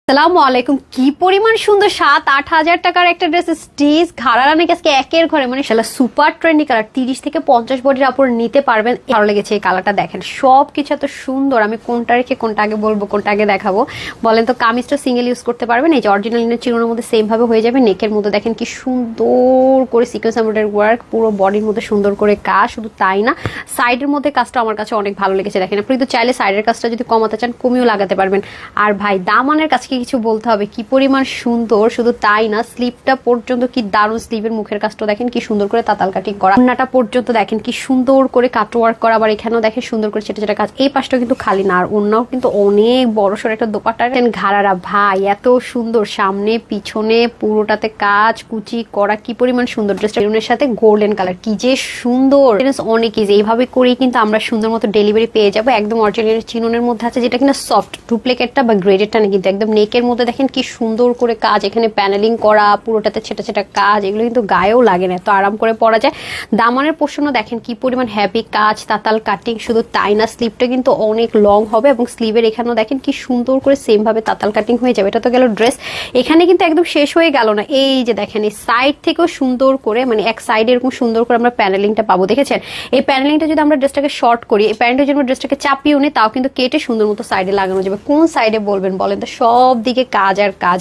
আসসালামু আলাইকুম। কি পরিমাণ সুন্দর 7-8 হাজার টাকার একটা ড্রেস স্টিচ ঘাড়ারা নাকি আজকে একের ঘরে মানে শালা সুপার ট্রেন্ডি কালার 30 থেকে 50 বডির আপুর নিতে পারবেন। ভালো লেগেছে এই কালারটা, দেখেন সবকিছু এত সুন্দর। আমি কোনটা রেখে কোনটা আগে বলবো, কোনটা আগে দেখাবো বলেন তো? কামিজটা সিঙ্গেল ইউজ করতে পারবেন, এই যে অরিজিনাল ইনের চিরুনের মধ্যে সেম ভাবে হয়ে যাবে। নেকের মধ্যে দেখেন কি সুন্দর করে সিকোয়েন্স এমব্রয়ডারি ওয়ার্ক, পুরো বডির মধ্যে সুন্দর করে কাজ। শুধু তাই না, সাইডের মধ্যে কাজটা আমার কাছে অনেক ভালো লেগেছে। দেখেন আপনি কিন্তু চাইলে সাইডের কাজটা যদি কমাতে চান কমিও লাগাতে পারবেন। আর ভাই দামানের কাছে কিছু বলতে হবে, কি পরিমাণ সুন্দর। শুধু তাই না, স্লিভটা পর্যন্ত কি দারুণ, স্লিভের মুখের কাজটা দেখেন কি সুন্দর করে তাতাল কাটিং করা, ওন্নাটা পর্যন্ত দেখেন কি সুন্দর করে কাট ওয়ার্ক করা, আবার এখানেও দেখেন সুন্দর করে ছেটা ছেটা কাজ। এই পাশটাও কিন্তু খালি না, আর ওন্নাও কিন্তু অনেক বড় সড় একটা দোপাট্টা। ঘাড়ারা ভাই এত সুন্দর, সামনে পিছনে পুরোটাতে কাজ কুচি করা, কি পরিমাণ সুন্দর। ড্রেসটা মেরুনের সাথে গোল্ডেন কালার, কি যে সুন্দর। অনেক ইজি, এইভাবে করেই কিন্তু আমরা সুন্দর মতো ডেলিভারি পেয়ে যাবো। একদম অরিজিনাল চিননের মধ্যে আছে, যেটা কিনা সফট ডুপ্লিকেটটা বা গ্রেডেডটা না, কিন্তু একদম নেকের মধ্যে দেখেন কি সুন্দর করে কাজ, এখানে প্যানেলিং করা, পুরোটাতে ছেটা ছেটা কাজ। এগুলো কিন্তু গায়েও লাগে না, তো আরাম করে পরা যায়। দামানের পোর্শনও দেখেন কি পরিমাণ হ্যাপি কাজ, তাতাল কাটিং। শুধু তাই না, স্লিভটা কিন্তু অনেক লং হবে এবং স্লিভের এখানেও দেখেন কি সুন্দর করে সেম ভাবে তাতাল কাটিং হয়ে যাবে। এটা তো গেল ড্রেস, এখানে কিন্তু একদম শেষ হয়ে গেল না। এই যে দেখেন এই সাইড থেকেও সুন্দর করে, মানে এক সাইডে এরকম সুন্দর করে আমরা প্যানেলিংটা পাবো। দেখেছেন এই প্যানেলিংটা যদি আমরা ড্রেসটাকে শর্ট করি, এই প্যানেলটা যদি আমরা ড্রেসটাকে চাপিয়ে নিই, তাও কিন্তু কেটে সুন্দর মতো সাইডে লাগানো যাবে। কোন সাইডে বলবেন বলেন তো? সব দিকে কাজ আর কাজ।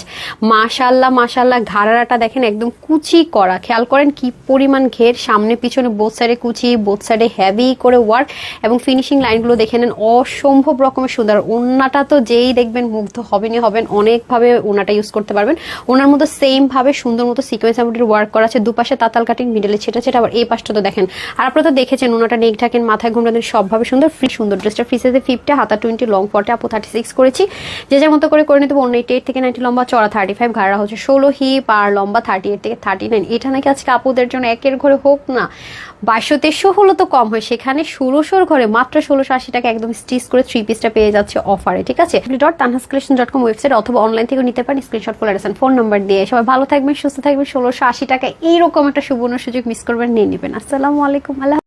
মাশাল্লাহ মাশাল্লাহ। ঘাড়ারাটা দেখেন একদম কুচি করা, খেয়াল করেন কি পরিমাণ ঘের, সামনে পিছনে বোথ সাইডে কুচি, বোথ সাইডে হেভি করে ওয়ার্ক, এবং ফিনিশিং লাইনগুলো দেখে নেন অসম্ভব রকমের সুন্দর। ওন্নাটা তো যেই দেখবেন মুগ্ধ হবেনই হবেন, অনেকভাবে ওনাটা ইউজ করতে পারবেন। ওনার মধ্যে সেম ভাবে সুন্দর মতো সিকোয়েন্স এমব্রয়ডারি ওয়ার্ক করা আছে, দুপাশে তাতাল কাটিং, মিডলে ছেটা ছেটা। আবার এই পাশটা তো দেখেন, আর আপনারা তো দেখেছেন ওনাটা নেক ঢাকেন, মাথায় ঘুমটা দেন, সবভাবে সুন্দর। ফ্রি সুন্দর। ড্রেসটা ফ্রি সাইজে 50, হাতা 20, লং 40, আপু 36 করেছি। যে যার মতো করে নিতে। অন্য 88 থেকে 90 লম্বা, চড়া 35, ঘাড়া হচ্ছে 16 হিপ, আর লম্বা 38 থেকে 39। এটা নাকি আজকে আপুদের জন্য একের ঘরে হোক না 2200-2300 হলো তো কম হয়, সেখানে 1600 ঘরে মাত্র 1680 টাকা একদম স্টিচ করে 3 পিসটা পেয়ে যাচ্ছে অফারে। ঠিক আছে, tanhascollection.com ওয়েবসাইট অথবা অনলাইন থেকে নিতে পারেন। স্ক্রিনশট করে রাখেন ফোন নাম্বার দিয়ে। সবাই ভালো থাকবেন, সুস্থ থাকবেন। 1680 টাকা এইরকম একটা সুবর্ণ সুযোগ মিস করবেন, নিয়ে নেবেন। আসসালামু আলাইকুম। আল্লাহ।